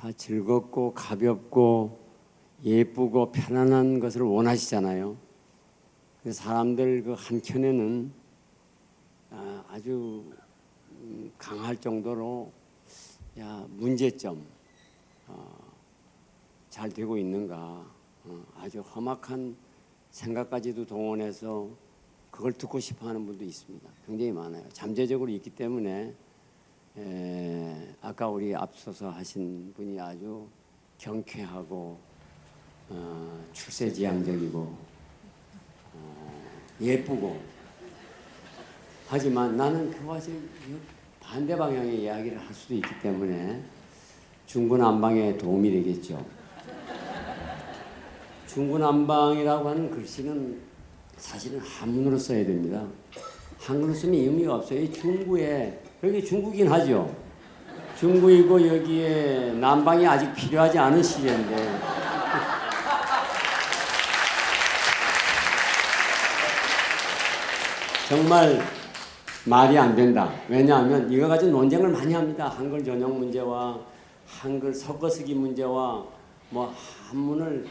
다 즐겁고 가볍고 예쁘고 편안한 것을 원하시잖아요. 그래서 사람들 그 한켠에는 아주 강할 정도로 문제점, 잘 되고 있는가, 아주 험악한 생각까지도 동원해서 그걸 듣고 싶어하는 분도 있습니다. 굉장히 많아요. 잠재적으로 있기 때문에 아까 우리 앞서서 하신 분이 아주 경쾌하고 출세지향적이고 예쁘고 하지만 나는 그와 지금 반대 방향의 이야기를 할 수도 있기 때문에 중구난방에 도움이 되겠죠. 중구난방이라고 하는 글씨는 사실은 한문으로 써야 됩니다. 한글로 쓰면 의미가 없어요. 이 중구에 여기 중국이긴 하죠. 중구이고 여기에 난방이 아직 필요하지 않은 시기인데 정말 말이 안 된다. 왜냐하면 이거 가지고 논쟁을 많이 합니다. 한글 전용 문제와 한글 섞어쓰기 문제와 뭐 한문을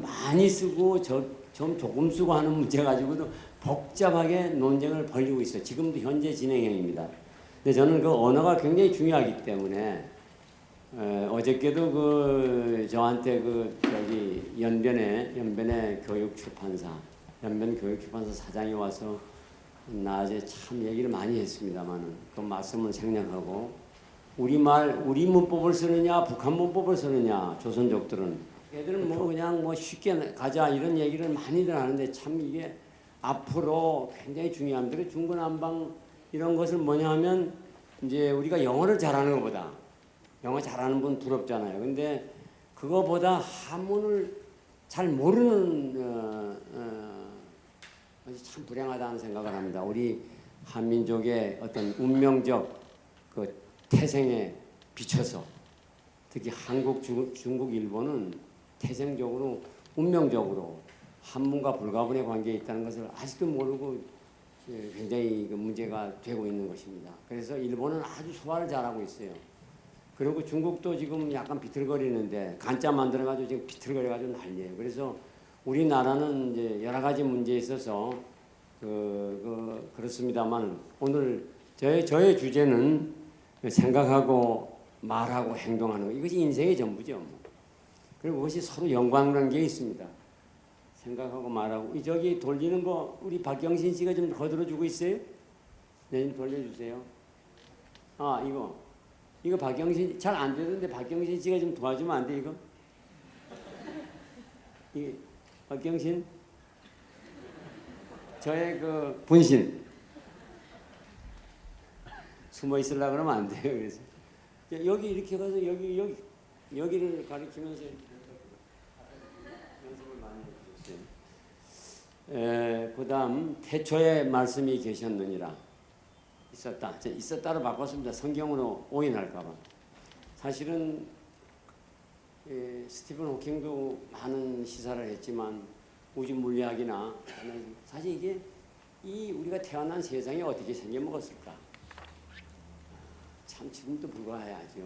많이 쓰고 좀 조금 쓰고 하는 문제 가지고도 복잡하게 논쟁을 벌이고 있어요. 지금도 현재 진행형입니다. 근데 저는 그 언어가 굉장히 중요하기 때문에 어저께도 저한테 연변의 교육출판사 사장이 와서 낮에 참 얘기를 많이 했습니다만은 그 말씀을 생략하고 우리 문법을 쓰느냐 북한 문법을 쓰느냐 조선족들은 애들은 그냥 쉽게 가자 이런 얘기를 많이들 하는데 참 이게 앞으로 굉장히 중요합니다. 중구난방 이런 것을 뭐냐 하면 이제 우리가 영어를 잘하는 것보다 영어 잘하는 분 부럽잖아요. 근데 그거보다 한문을 잘 모르는 것이 참 불행하다는 생각을 합니다. 우리 한민족의 어떤 운명적 그 태생에 비춰서 특히 한국, 중국, 일본은 태생적으로 운명적으로 한문과 불가분의 관계에 있다는 것을 아직도 모르고 굉장히 문제가 되고 있는 것입니다. 그래서 일본은 아주 소화를 잘하고 있어요. 그리고 중국도 지금 약간 비틀거리는데 간자 만들어가지고 지금 비틀거려가지고 난리예요. 그래서 우리나라는 이제 여러 가지 문제에 있어서 그렇습니다만 오늘 저의 주제는 생각하고 말하고 행동하는 것 이것이 인생의 전부죠. 그리고 그것이 서로 연관관계에 있습니다. 생각하고 말하고 저기 돌리는 거 우리 박경신 씨가 좀 거들어주고 있어요? 네, 좀 돌려주세요. 이거 박경신 잘 안 되던데 박경신 씨가 좀 도와주면 안 돼 이거? 이게 박경신 저의 그 분신 숨어 있으려고 그러면 안 돼요. 그래서 여기 이렇게 가서 여기를 가리키면서 연습을 많이 해주셨어요. 그다음 태초에 말씀이 계셨느니라 있었다로 바꿨습니다. 성경으로 오인할까봐. 사실은 스티븐 호킹도 많은 시사를 했지만 우주 물리학이나 사실 이게 우리가 태어난 세상이 어떻게 생겨먹었을까? 참 지금도 불과해야죠.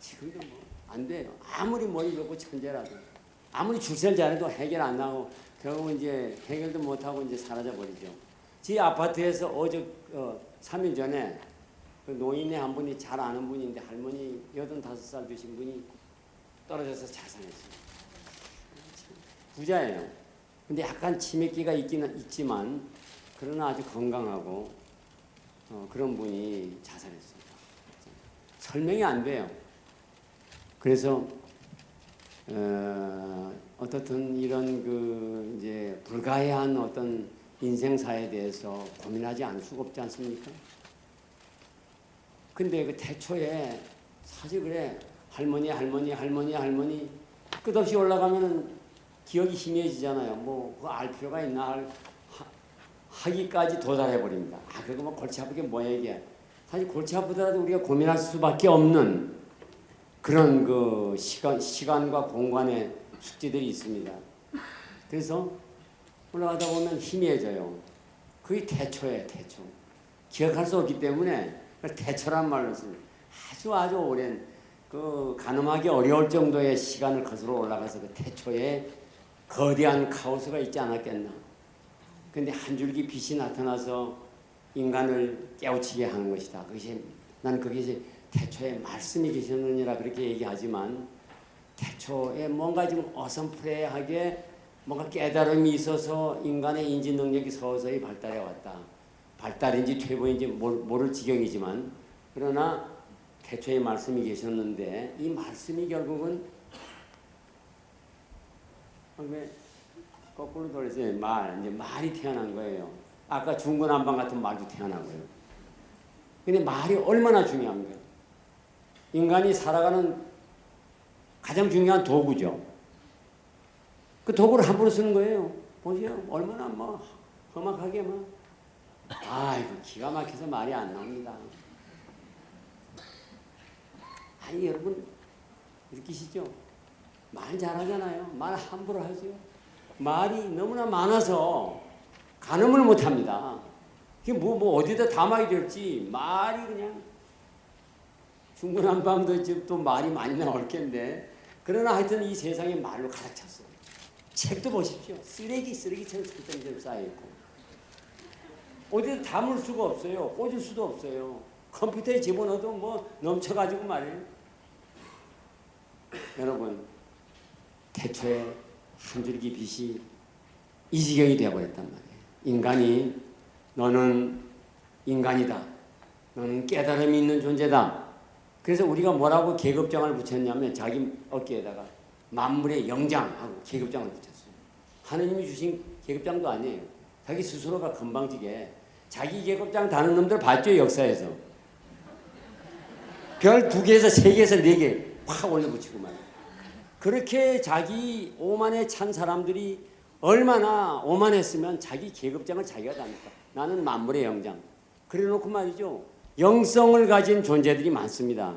지금도 안 돼요. 아무리 머리 좋고 천재라도 아무리 출세를 잘해도 해결 안 나고 결국 이제 해결도 못하고 이제 사라져 버리죠. 제 아파트에서 3일 전에 그 노인네 한 분이 잘 아는 분인데 할머니 85살 되신 분이 떨어져서 자살했어요. 부자예요. 근데 약간 치매기가 있기는 있지만 그러나 아주 건강하고 그런 분이 자살했어요. 설명이 안 돼요. 그래서 어떻든 이런 이제 불가해한 어떤 인생사에 대해서 고민하지 않을 수가 없지 않습니까? 근데 그 태초에 사실 그래 할머니 끝없이 올라가면은 기억이 희미해지잖아요. 그거 알 필요가 있나 하기까지 도달해 버립니다. 그거 골치 아프게 뭐야 이게? 사실 골치 아프더라도 우리가 고민할 수밖에 없는 그런 그 시간과 공간의 숙제들이 있습니다. 그래서 올라가다 보면 희미해져요. 그게 태초예요, 태초. 기억할 수 없기 때문에 태초란 말로 씁니다. 아주 오랜 그 가늠하기 어려울 정도의 시간을 거슬러 올라가서 그 태초에 거대한 카오스가 있지 않았겠나. 근데 한 줄기 빛이 나타나서 인간을 깨우치게 하는 것이다. 난 그것이 태초에 말씀이 계셨느니라 그렇게 얘기하지만 태초에 뭔가 좀 어슴푸레하게 뭔가 깨달음이 있어서 인간의 인지 능력이 서서히 발달해 왔다. 발달인지 퇴보인지 모를 지경이지만 그러나 태초에 말씀이 계셨는데 이 말씀이 결국은 왜 거꾸로 돌려서 이제 말이 태어난 거예요. 아까 중구난방 같은 말도 태어나고요. 근데 말이 얼마나 중요한가요? 인간이 살아가는 가장 중요한 도구죠. 그 도구를 함부로 쓰는 거예요. 보세요. 얼마나 험악하게 이거 기가 막혀서 말이 안 나옵니다. 아니 여러분 느끼시죠? 말 잘하잖아요. 말 함부로 하죠. 말이 너무나 많아서 가늠을 못합니다. 그게 어디다 담아야 될지 말이 그냥 중구난방도 또 말이 많이 나올 텐데 그러나 하여튼 이 세상에 말로 가득 찼어요. 책도 보십시오. 쓰레기처럼 설정대로 쌓여있고 어디다 담을 수가 없어요. 꽂을 수도 없어요. 컴퓨터에 집어넣어도 넘쳐가지고 말이에요. 여러분 태초에 한 줄기 빛이 이 지경이 되어버렸단 말이에요. 인간이 너는 인간이다. 너는 깨달음이 있는 존재다. 그래서 우리가 뭐라고 계급장을 붙였냐면 자기 어깨에다가 만물의 영장하고 계급장을 붙였어요. 하느님이 주신 계급장도 아니에요. 자기 스스로가 건방지게 자기 계급장 다는 놈들 봤죠 역사에서. 별 2개에서 3개에서 4개 확 올려붙이고 말이에요. 그렇게 자기 오만에 찬 사람들이 얼마나 오만했으면 자기 계급장을 자기가 다니까. 나는 만물의 영장. 그래놓고 말이죠. 영성을 가진 존재들이 많습니다.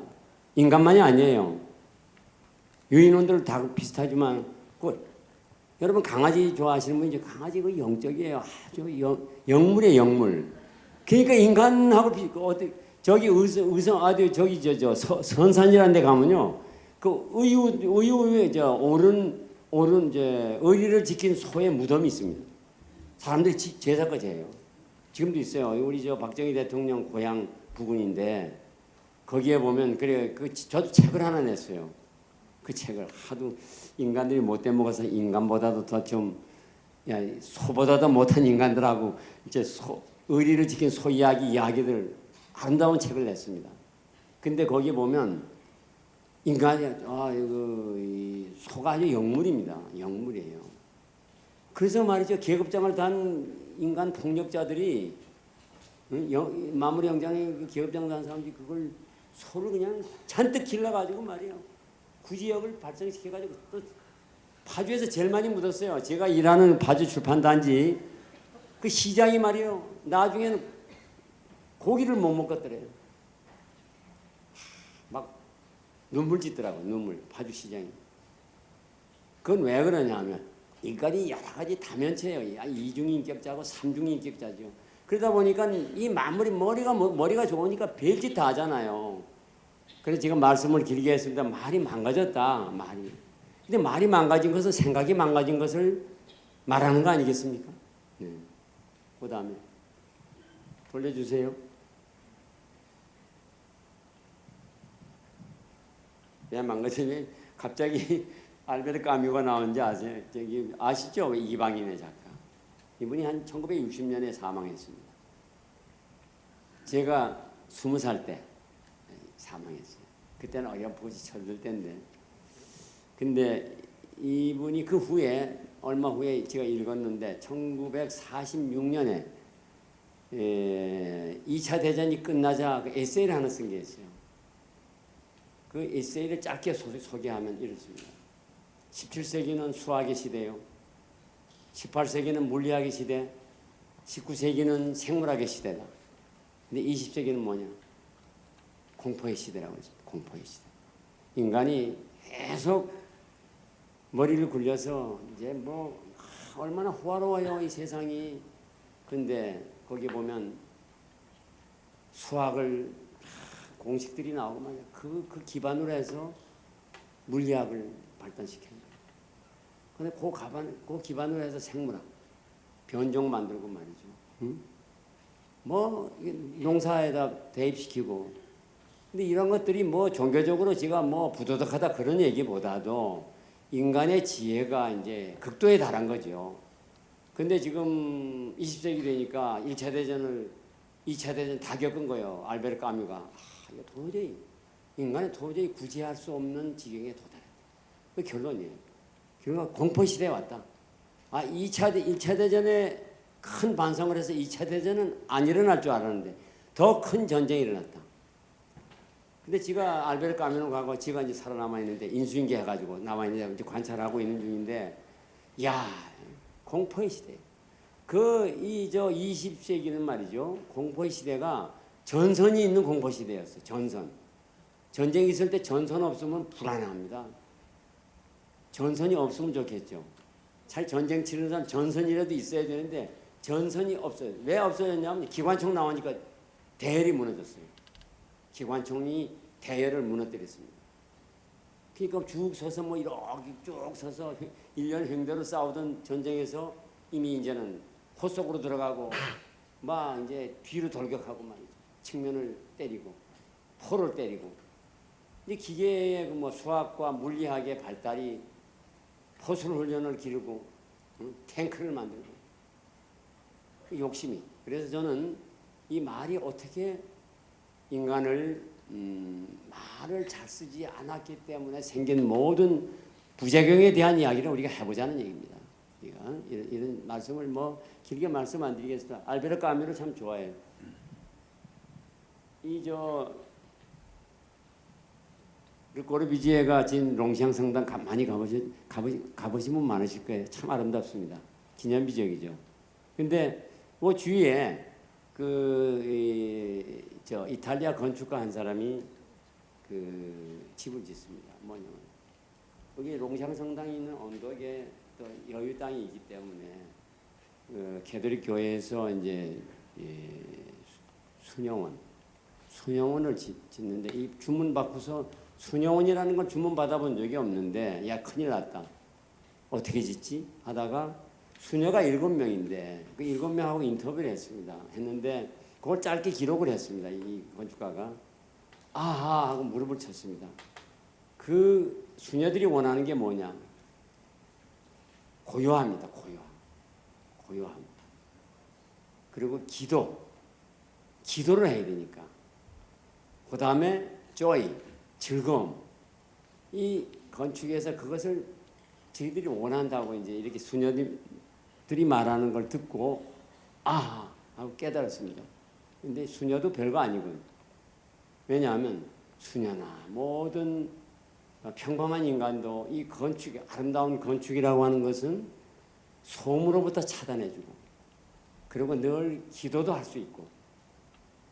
인간만이 아니에요. 유인원들 다 비슷하지만 여러분 강아지 좋아하시는 분이 이제 강아지 그 영적이에요. 아주 영물의 영물. 그러니까 인간하고 저기 선산이라는 데 가면요. 그 의유에 옳은 이제 의리를 지킨 소의 무덤이 있습니다. 사람들이 제사까지 해요. 지금도 있어요. 우리 박정희 대통령 고향 부근인데 거기에 보면 저도 책을 하나 냈어요. 그 책을 하도 인간들이 못돼 먹어서 인간보다도 더 소보다도 못한 인간들하고 이제 의리를 지킨 소 이야기들 아름다운 책을 냈습니다. 근데 거기에 보면 인간이 소가 아주 영물입니다. 영물이에요. 그래서 말이죠. 계급장을 단 인간 폭력자들이 마무리 영장에 계급장 단 사람들이 그걸 소를 그냥 잔뜩 길러가지고 말이에요. 구지역을 발생시켜가지고 또 파주에서 제일 많이 묻었어요. 제가 일하는 파주 출판단지 그 시장이 말이에요. 나중에는 고기를 못 먹겠더래요. 막 눈물 짓더라고. 눈물. 파주 시장이. 그건 왜 그러냐면 인간이 여러 가지 다면체예요. 이중인격자고 삼중인격자죠. 그러다 보니까 이 만물이 머리가 좋으니까 별짓 다 하잖아요. 그래서 지금 말씀을 길게 했습니다. 말이 망가졌다. 말이. 근데 말이 망가진 것은 생각이 망가진 것을 말하는 거 아니겠습니까? 네. 그 다음에 돌려주세요. 왜 망가지면 갑자기 알베르 까뮤가 나온지 아세요? 아시죠? 이방인의 작가. 이분이 한 1960년에 사망했습니다. 제가 20살 때 사망했어요. 그때는 어렴풋이 철들 때인데. 근데 이분이 그 후에 얼마 후에 제가 읽었는데 1946년에 2차 대전이 끝나자 그 에세이를 하나 쓴 게 있어요. 그 에세이를 짧게 소개하면 이렇습니다. 17세기는 수학의 시대요. 18세기는 물리학의 시대, 19세기는 생물학의 시대다. 근데 20세기는 뭐냐? 공포의 시대라고 했습니다. 공포의 시대. 인간이 계속 머리를 굴려서 이제 얼마나 호화로워요, 이 세상이. 근데 거기 보면 수학을 공식들이 나오고 말이야. 그 기반으로 해서 물리학을 발달시켜요. 근데 그 기반으로 해서 생물학, 변종 만들고 말이죠. 응? 뭐 농사에다 대입시키고. 근데 이런 것들이 뭐 종교적으로 제가 뭐 부도덕하다 그런 얘기보다도 인간의 지혜가 이제 극도에 달한 거죠. 근데 지금 20세기 되니까 1차 대전 다 겪은 거예요. 알베르 까뮤가. 이거 도저히 인간은 도저히 구제할 수 없는 지경에 도달했다. 그 결론이에요. 결국 공포 시대에 왔다. 1차 대전에 큰 반성을 해서 2차 대전은 안 일어날 줄 알았는데 더 큰 전쟁이 일어났다. 근데 지가 알베르 까뮤는 가고 지가 이제 살아남아 있는데 인수인계 해가지고 남아 있는데 이제 관찰하고 있는 중인데, 야, 공포의 시대. 이 20세기는 말이죠. 공포의 시대가 전선이 있는 공포 시대였어요. 전선. 전쟁이 있을 때 전선 없으면 불안합니다. 전선이 없으면 좋겠죠. 잘 전쟁 치르는 사람 전선이라도 있어야 되는데 전선이 없어요. 왜 없어졌냐면 기관총 나오니까 대열이 무너졌어요. 기관총이 대열을 무너뜨렸습니다. 그러니까 쭉 서서 뭐 이렇게 쭉 서서 1년 횡대로 싸우던 전쟁에서 이미 이제는 호 속으로 들어가고 막 이제 뒤로 돌격하고 말이죠. 측면을 때리고 포를 때리고. 근데 기계의 뭐 수학과 물리학의 발달이 포술 훈련을 기르고 탱크를 만들고 그 욕심이. 그래서 저는 이 말이 어떻게 인간을 말을 잘 쓰지 않았기 때문에 생긴 모든 부작용에 대한 이야기를 우리가 해보자는 얘기입니다. 이런 말씀을 뭐 길게 말씀 안 드리겠습니다. 알베르 까뮤를 참 좋아해요. 르꼬르비지에가 진 롱샹 성당 많이 가보신 분 많으실 거예요. 참 아름답습니다. 기념비적이죠. 근데 그 주위에 이탈리아 건축가 한 사람이 그 집을 짓습니다. 뭐냐면 거기 롱샹 성당이 있는 언덕에 또 여유 땅이 있기 때문에 캐톨릭 교회에서 이제 순영원을 짓는데 이 주문 받고서 순영원이라는 걸 주문 받아본 적이 없는데, 야 큰일 났다. 어떻게 짓지? 하다가 수녀가 7명인데 그 7명하고 인터뷰를 했는데 그걸 짧게 기록을 했습니다. 이 건축가가. 아하 하고 무릎을 쳤습니다. 그 수녀들이 원하는 게 뭐냐? 고요합니다. 고요함. 그리고 기도를 해야 되니까. 그 다음에 joy, 즐거움. 이 건축에서 그것을 저희들이 원한다고 이제 이렇게 수녀들이 말하는 걸 듣고 아하 하고 깨달았습니다. 근데 수녀도 별거 아니군. 왜냐하면 수녀나 모든 평범한 인간도 이 아름다운 건축이라고 하는 것은 소음으로부터 차단해주고, 그리고 늘 기도도 할 수 있고,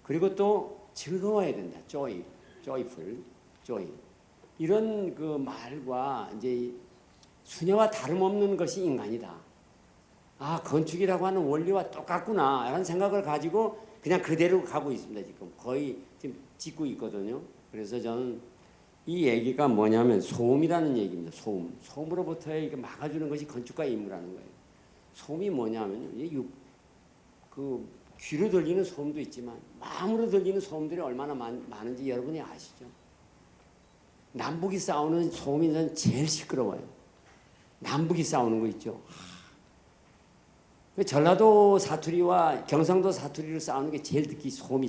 그리고 또 즐거워야 된다. joyful. 이런 그 말과 이제 수녀와 다름없는 것이 인간이다. 건축이라고 하는 원리와 똑같구나 라는 생각을 가지고 그냥 그대로 가고 있습니다. 지금 거의 지금 짓고 있거든요. 그래서 저는 이 얘기가 뭐냐면 소음이라는 얘기입니다. 소음으로부터 이렇게 막아주는 것이 건축가의 임무라는 거예요. 소음이 뭐냐면 그 귀로 들리는 소음도 있지만 마음으로 들리는 소음들이 얼마나 많은지 여러분이 아시죠? 남북이 싸우는 소음이 저는 제일 시끄러워요. 남북이 싸우는 거 있죠. 전라도 사투리와 경상도 사투리를 싸우는 게 제일 듣기 소음이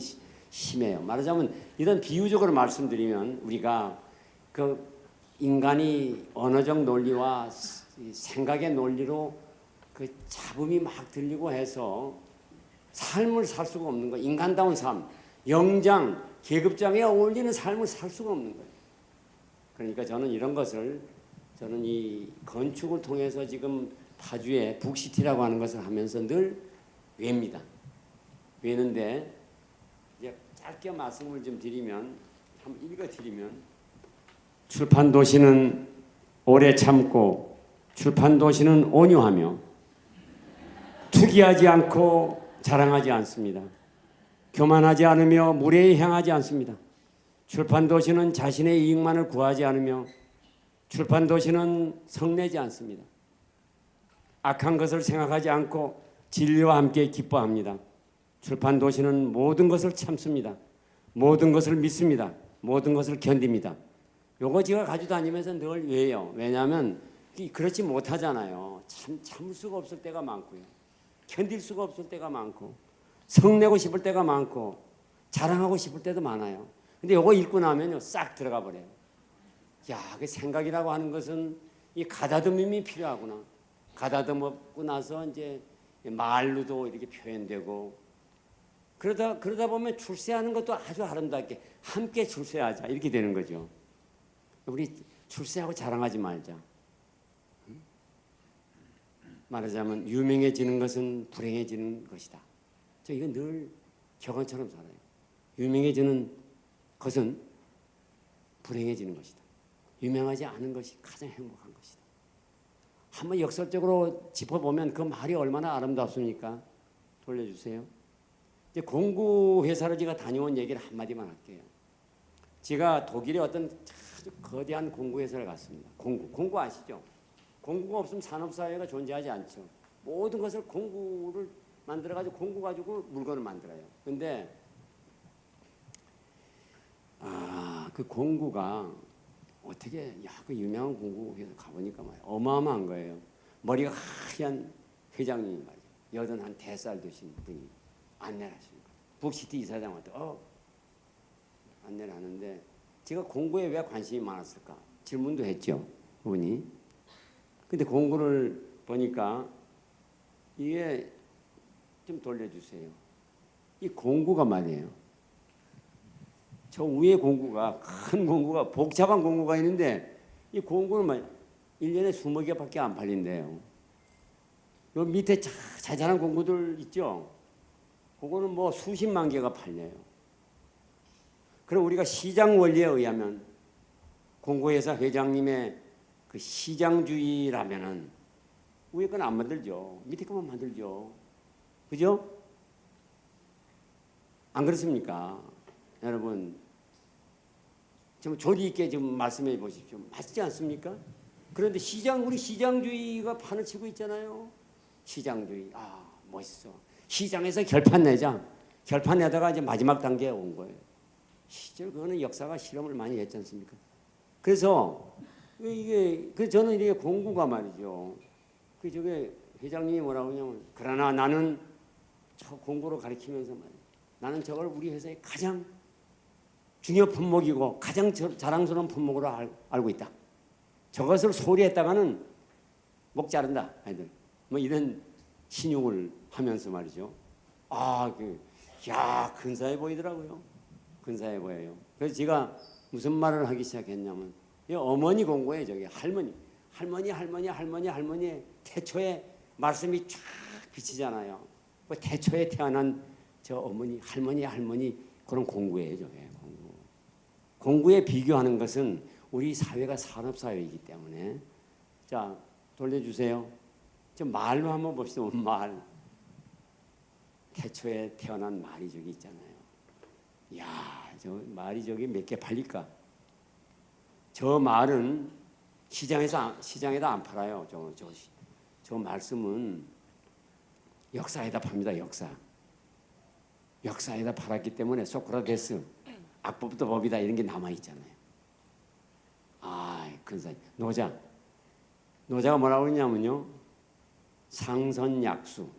심해요. 말하자면 이런 비유적으로 말씀드리면 우리가 그 인간이 언어적 논리와 생각의 논리로 그 잡음이 막 들리고 해서 삶을 살 수가 없는 거예요. 인간다운 삶, 영장, 계급장에 어울리는 삶을 살 수가 없는 거예요. 그러니까 저는 이런 것을 이 건축을 통해서 지금 파주에 북시티라고 하는 것을 하면서 늘 외웁니다. 외는데 이제 짧게 말씀을 좀 드리면, 한번 읽어드리면, 출판 도시는 오래 참고 출판 도시는 온유하며 투기하지 않고 자랑하지 않습니다. 교만하지 않으며 무례히 행하지 않습니다. 출판 도시는 자신의 이익만을 구하지 않으며 출판 도시는 성내지 않습니다. 악한 것을 생각하지 않고 진리와 함께 기뻐합니다. 출판 도시는 모든 것을 참습니다. 모든 것을 믿습니다. 모든 것을 견딥니다. 요거 제가 가지고 다니면서 늘 왜요? 왜냐하면 그렇지 못하잖아요. 참을 수가 없을 때가 많고요. 견딜 수가 없을 때가 많고 성내고 싶을 때가 많고 자랑하고 싶을 때도 많아요. 근데 요거 읽고 나면요 싹 들어가 버려요. 야, 그 생각이라고 하는 것은 이 가다듬음이 필요하구나. 가다듬고 나서 이제 말로도 이렇게 표현되고 그러다 보면 출세하는 것도 아주 아름답게 함께 출세하자 이렇게 되는 거죠. 우리 출세하고 자랑하지 말자. 말하자면 유명해지는 것은 불행해지는 것이다. 저 이건 늘 격언처럼 살아요. 유명해지는 것은 불행해지는 것이다. 유명하지 않은 것이 가장 행복한 것이다. 한번 역설적으로 짚어보면 그 말이 얼마나 아름답습니까? 돌려주세요. 이제 공구 회사를 제가 다녀온 얘기를 한마디만 할게요. 제가 독일의 어떤 아주 거대한 공구 회사를 갔습니다. 공구 아시죠? 공구가 없으면 산업사회가 존재하지 않죠. 모든 것을 공구를 만들어가지고 공구 가지고 물건을 만들어요. 근데 그 공구가 어떻게 그 유명한 공구 회사 가보니까 말이야 어마어마한 거예요. 머리가 하얀 회장님이 말이죠. 여든 한 대살 되신 분이 안내를 하시는 거예요. 북시티 이사장한테 안내를 하는데 제가 공구에 왜 관심이 많았을까 질문도 했죠. 그분이. 근데 공구를 보니까 이게 좀 돌려주세요. 이 공구가 말이에요. 저 위에 공구가 큰 공구가 복잡한 공구가 있는데 이 공구는 막 1년에 20개밖에 안 팔린대요. 요 밑에 자잘한 공구들 있죠. 그거는 뭐 수십만 개가 팔려요. 그럼 우리가 시장 원리에 의하면 공구회사 회장님의 그 시장주의라면은 위에 건 안 만들죠. 밑에 것만 만들죠. 그죠? 안 그렇습니까? 여러분 좀 조리 있게 좀 말씀해 보십시오. 맞지 않습니까? 그런데 우리 시장주의가 판을 치고 있잖아요. 시장주의. 멋있어. 시장에서 결판 내자. 결판 내다가 이제 마지막 단계에 온 거예요. 실제로 그거는 역사가 실험을 많이 했지 않습니까? 그래서 저는 이게 공구가 말이죠. 저게 회장님이 뭐라고 하냐면 그러나 나는 저 공구로 가르치면서 말이야. 나는 저걸 우리 회사의 가장 중요 품목이고 가장 자랑스러운 품목으로 알고 있다. 저것을 소리했다가는 목 자른다. 아이들. 뭐 이런 신용을 하면서 말이죠. 근사해 보이더라고요. 근사해 보여요. 그래서 제가 무슨 말을 하기 시작했냐면 어머니 공구에 저기 할머니의 태초에 말씀이 쫙 비치잖아요. 그 태초에 태어난 저 어머니 할머니 그런 공구예요. 저게 공구에 비교하는 것은 우리 사회가 산업사회이기 때문에 자 돌려주세요. 저 말로 한번 봅시다. 말 태초에 태어난 말이 저기 있잖아요. 저 말이 저기 몇 개 팔릴까? 저 말은 시장에다 안 팔아요. 저 말씀은 역사에다 팝니다. 역사에다 팔았기 때문에 소크라테스 악법도 법이다 이런 게 남아 있잖아요. 근사히 노자가 뭐라고 그러냐면요. 상선약수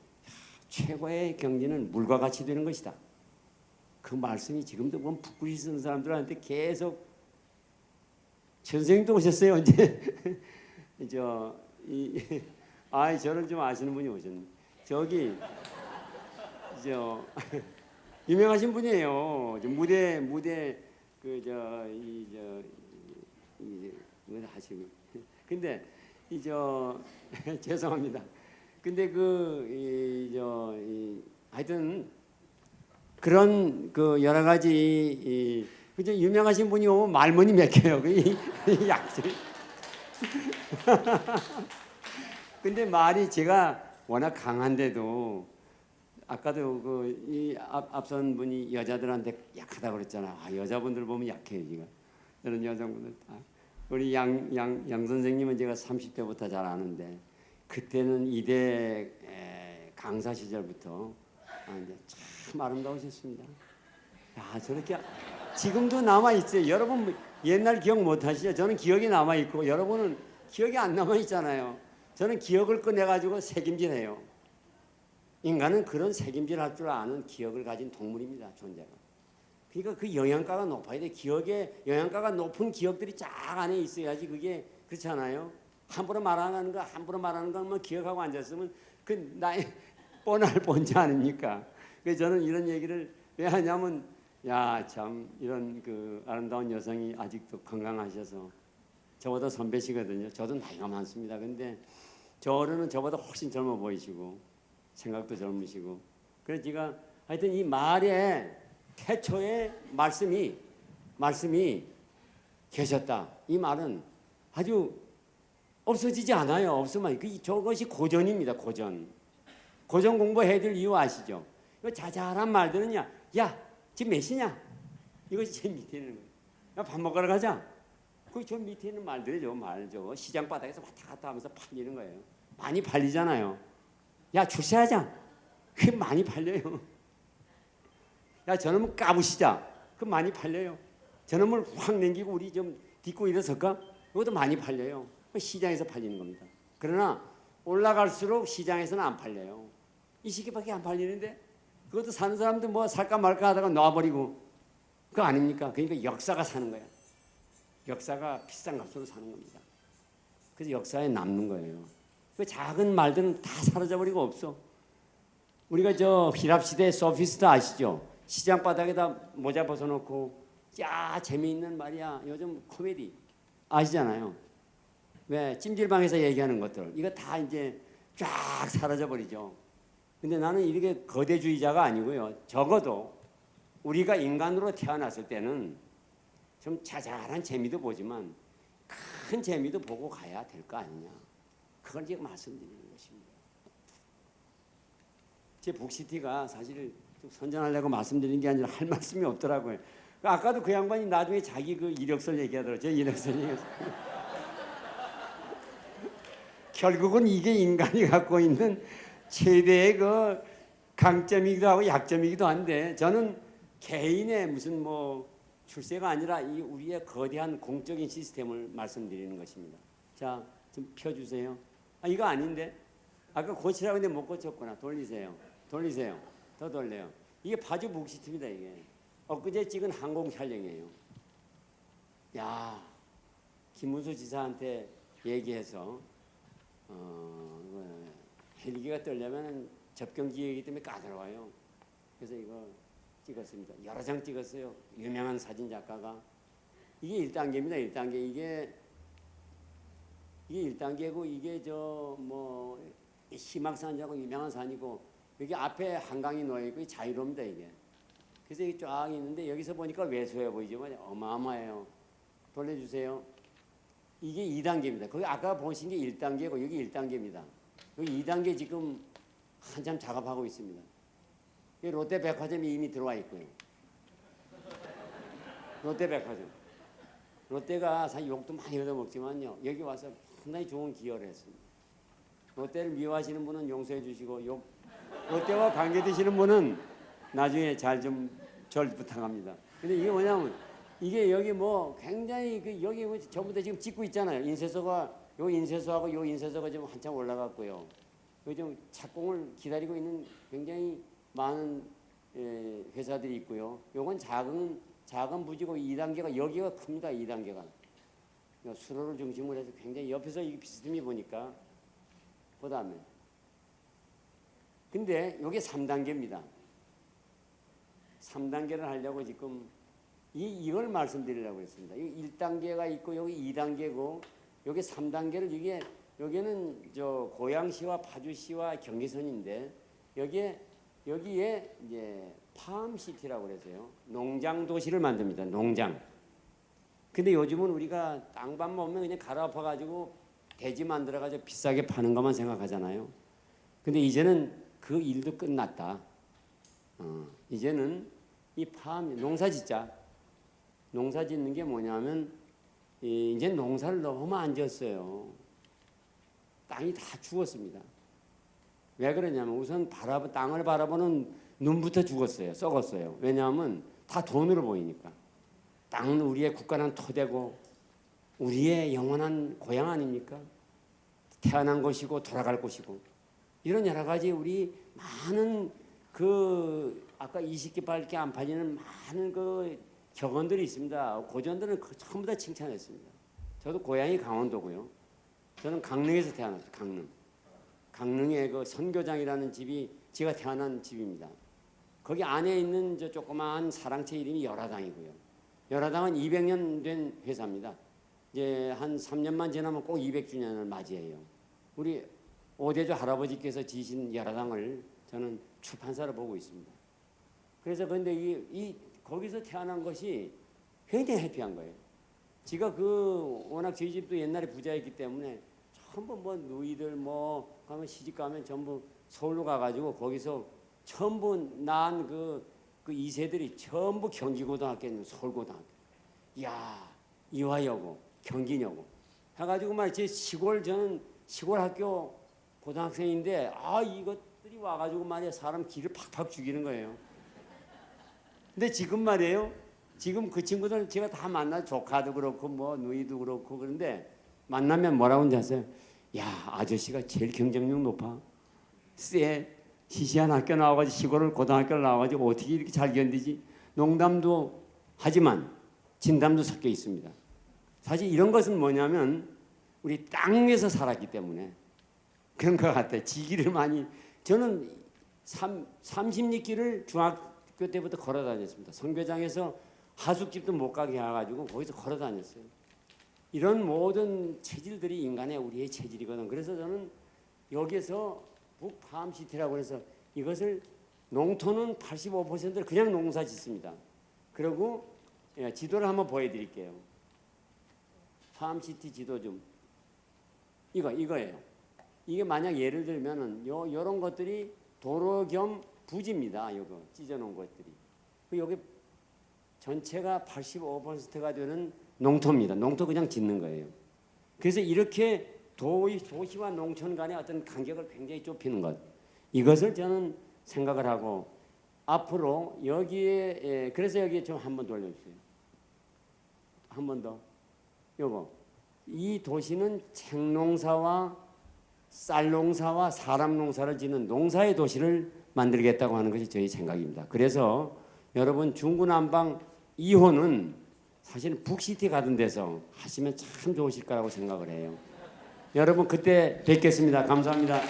최고의 경지는 물과 같이 되는 것이다. 그 말씀이 지금도 보면 붓글씨 쓰는 사람들한테 계속 선생님도 오셨어요. 언제 저를 좀 아시는 분이 오셨네. 저기 유명하신 분이에요. 무대 이거 하시고. 근데 죄송합니다. 근데 하여튼 그런 그 여러 가지 그저 유명하신 분이 오면 말문이 맥혀요. 약질. 근데 말이 제가 워낙 강한데도 아까도 이 앞선 분이 여자들한테 약하다 그랬잖아. 여자분들 보면 약해요, 지금. 저는 여자분들 다. 우리 양 선생님은 제가 30대부터 잘 아는데 그때는 이대 강사 시절부터 이제 참 아름다우셨습니다. 야, 저렇게 지금도 남아 있어요. 여러분 옛날 기억 못 하시죠? 저는 기억이 남아 있고 여러분은 기억이 안 남아 있잖아요. 저는 기억을 꺼내 가지고 새김질해요. 인간은 그런 새김질할 줄 아는 기억을 가진 동물입니다. 존재가. 그러니까 그 영양가가 높아야 돼. 기억에 영양가가 높은 기억들이 쫙 안에 있어야지 그게 그렇잖아요. 함부로 말하는 것만 기억하고 앉았으면 그 나의 뻔할 뻔지 아닙니까? 그래서 저는 이런 얘기를 왜 하냐면 야, 참 이런 그 아름다운 여성이 아직도 건강하셔서 저보다 선배시거든요. 저도 나이가 많습니다. 근데 저는 저보다 훨씬 젊어 보이시고 생각도 젊으시고 그래서 제가 하여튼 이 말에 태초에 말씀이 계셨다. 이 말은 아주 없어지지 않아요. 없으면 저것이 고전입니다. 고전 공부해야 될 이유 아시죠? 이 자잘한 말들은야, 야 지금 몇 시냐? 이것이 제일 밑에 있는 거예요. 야, 밥 먹으러 가자. 저 밑에 있는 말들이죠. 말죠. 시장 바닥에서 왔다 갔다 하면서 팔리는 거예요. 많이 팔리잖아요. 야 출세하자. 그게 많이 팔려요. 야 저놈을 까부시자. 그 많이 팔려요. 저놈을 확 남기고 우리 좀 딛고 일어설까? 이것도 많이 팔려요. 시장에서 팔리는 겁니다. 그러나 올라갈수록 시장에서는 안 팔려요. 이 시기밖에 안 팔리는데 그것도 사는 사람도 뭐 살까 말까 하다가 놔버리고 그거 아닙니까? 그러니까 역사가 사는 거야. 역사가 비싼 값으로 사는 겁니다. 그래서 역사에 남는 거예요. 그 작은 말들은 다 사라져버리고 없어. 우리가 저 히랍시대 소피스트 아시죠? 시장 바닥에다 모자 벗어놓고 야 재미있는 말이야. 요즘 코미디 아시잖아요. 왜 찜질방에서 얘기하는 것들 이거 다 이제 쫙 사라져버리죠. 근데 나는 이렇게 거대주의자가 아니고요. 적어도 우리가 인간으로 태어났을 때는 좀 자잘한 재미도 보지만 큰 재미도 보고 가야 될 거 아니냐. 그걸 지금 말씀드리는 것입니다. 제 북시티가 사실 좀 선전하려고 말씀드린 게 아니라 할 말씀이 없더라고요. 아까도 그 양반이 나중에 자기 그 이력서 얘기하더라고요. 제 이력서 얘기했어요. 결국은 이게 인간이 갖고 있는 최대의 그 강점이기도 하고 약점이기도 한데 저는 개인의 무슨 뭐 출세가 아니라 이 우리의 거대한 공적인 시스템을 말씀드리는 것입니다. 자, 좀 펴주세요. 이거 아닌데? 아까 고치라고 했는데 못 고쳤구나. 돌리세요. 더 돌려요. 이게 파주 북시트입니다. 이게 엊그제 찍은 항공 촬영이에요. 야, 김문수 지사한테 얘기해서 헬기가 뜨려면 접경지역이기 때문에 까다로워요. 그래서 이거 찍었습니다. 여러 장 찍었어요. 유명한 사진 작가가. 이게 1단계입니다. 1단계. 이게 1단계고 이게 저 뭐 희막산이라고 유명한 산이고 여기 앞에 한강이 놓여 있고 자유로입니다. 이게. 그래서 이게 쫙 있는데 여기서 보니까 왜소해 보이지만 어마어마해요. 돌려주세요. 이게 2단계입니다. 거기 아까 보신 게 1단계고 여기 1단계입니다. 여기 2단계 지금 한참 작업하고 있습니다. 여기 롯데백화점이 이미 들어와 있고요. 롯데백화점. 롯데가 사실 욕도 많이 얻어먹지만요. 여기 와서 상당히 좋은 기여를 했습니다. 롯데를 미워하시는 분은 용서해 주시고 롯데와 관계되시는 분은 나중에 잘 좀 절 부탁합니다. 근데 이게 뭐냐면 이게 여기 뭐 굉장히 그 여기 뭐 전부 다 지금 찍고 있잖아요. 인쇄소가 요 인쇄소하고 요 인쇄소가 지금 한참 올라갔고요. 요즘 착공을 기다리고 있는 굉장히 많은 회사들이 있고요. 요건 작은 부지고 2단계가 여기가 큽니다. 2단계가 수로를 중심으로 해서 굉장히 옆에서 이게 비스듬히 보니까 그다음에 근데 요게 3단계입니다. 3단계를 하려고 지금 이걸 말씀드리려고 했습니다. 1단계가 있고 여기 2단계고 여기 3단계를 여기는 저 고양시와 파주시와 경기선인데 여기에 이제 팜시티라고 그래서요. 농장 도시를 만듭니다. 농장. 근데 요즘은 우리가 땅만 보면 그냥 갈아엎어 가지고 대지 만들어 가지고 비싸게 파는 것만 생각하잖아요. 근데 이제는 그 일도 끝났다. 이제는 이 농사 짓자. 농사 짓는 게 뭐냐면 이제 농사를 너무 안 지었어요. 땅이 다 죽었습니다. 왜 그러냐면 우선 땅을 바라보는 눈부터 죽었어요. 썩었어요. 왜냐하면 다 돈으로 보이니까. 땅은 우리의 국가는 토대고 우리의 영원한 고향 아닙니까? 태어난 곳이고 돌아갈 곳이고 이런 여러 가지 우리 많은 아까 20개밖에 안 팔리는 많은 격언들이 있습니다. 고전들은 전부 다 칭찬했습니다. 저도 고향이 강원도고요. 저는 강릉에서 태어났어요. 강릉의 선교장이라는 집이 제가 태어난 집입니다. 거기 안에 있는 저 조그마한 사랑채 이름이 열화당이고요. 열화당은 200년 된 회사입니다. 이제 한 3년만 지나면 꼭 200주년을 맞이해요. 우리 오대조 할아버지께서 지신 열화당을 저는 출판사로 보고 있습니다. 그래서 근데 거기서 태어난 것이 굉장히 해피한 거예요. 지가 워낙 저희 집도 옛날에 부자였기 때문에 전부 누이들 가면 시집 가면 전부 서울로 가가지고 거기서 전부 난 그 2세들이 전부 경기고등학교는 서울고등학교. 이야, 이화여고, 경기여고. 해가지고 말이지 저는 시골 학교 고등학생인데 이것들이 와가지고 말이야 사람 기를 팍팍 죽이는 거예요. 근데 지금 말이에요. 지금 그 친구들 제가 다 만나 조카도 그렇고 누이도 그렇고 그런데 만나면 뭐라고 하는지 아세요? 야, 아저씨가 제일 경쟁력 높아. 시시한 학교 나와가지고 시골을 고등학교를 나와가지고 어떻게 이렇게 잘 견디지? 농담도 하지만 진담도 섞여 있습니다. 사실 이런 것은 뭐냐면 우리 땅에서 살았기 때문에 그런 것 같아요. 지기를 많이 저는 30리길을 중학교 때부터 걸어 다녔습니다. 선교장에서 하숙집도 못 가게 해가지고 거기서 걸어 다녔어요. 이런 모든 체질들이 인간의 우리의 체질이거든. 그래서 저는 여기에서 북팜시티라고 해서 이것을 농토는 85%를 그냥 농사 짓습니다. 그리고 지도를 한번 보여드릴게요. 팜시티 지도 좀 이거예요. 이게 만약 예를 들면은 요런 것들이 도로 겸 부지입니다. 요거 찢어놓은 것들이. 여기 전체가 85%가 되는 농토입니다. 농토 그냥 짓는 거예요. 그래서 이렇게 도시와 농촌 간의 어떤 간격을 굉장히 좁히는 것. 이것을 저는 생각을 하고 앞으로 여기에 그래서 여기에 좀 한번 돌려주세요. 한 번 더. 요거. 이 도시는 책농사와 쌀농사와 사람 농사를 짓는 농사의 도시를 만들겠다고 하는 것이 저희 생각입니다. 그래서 여러분 중구난방 2호는 사실은 북시티 가던 데서 하시면 참 좋으실 거라고 생각을 해요. 여러분 그때 뵙겠습니다. 감사합니다.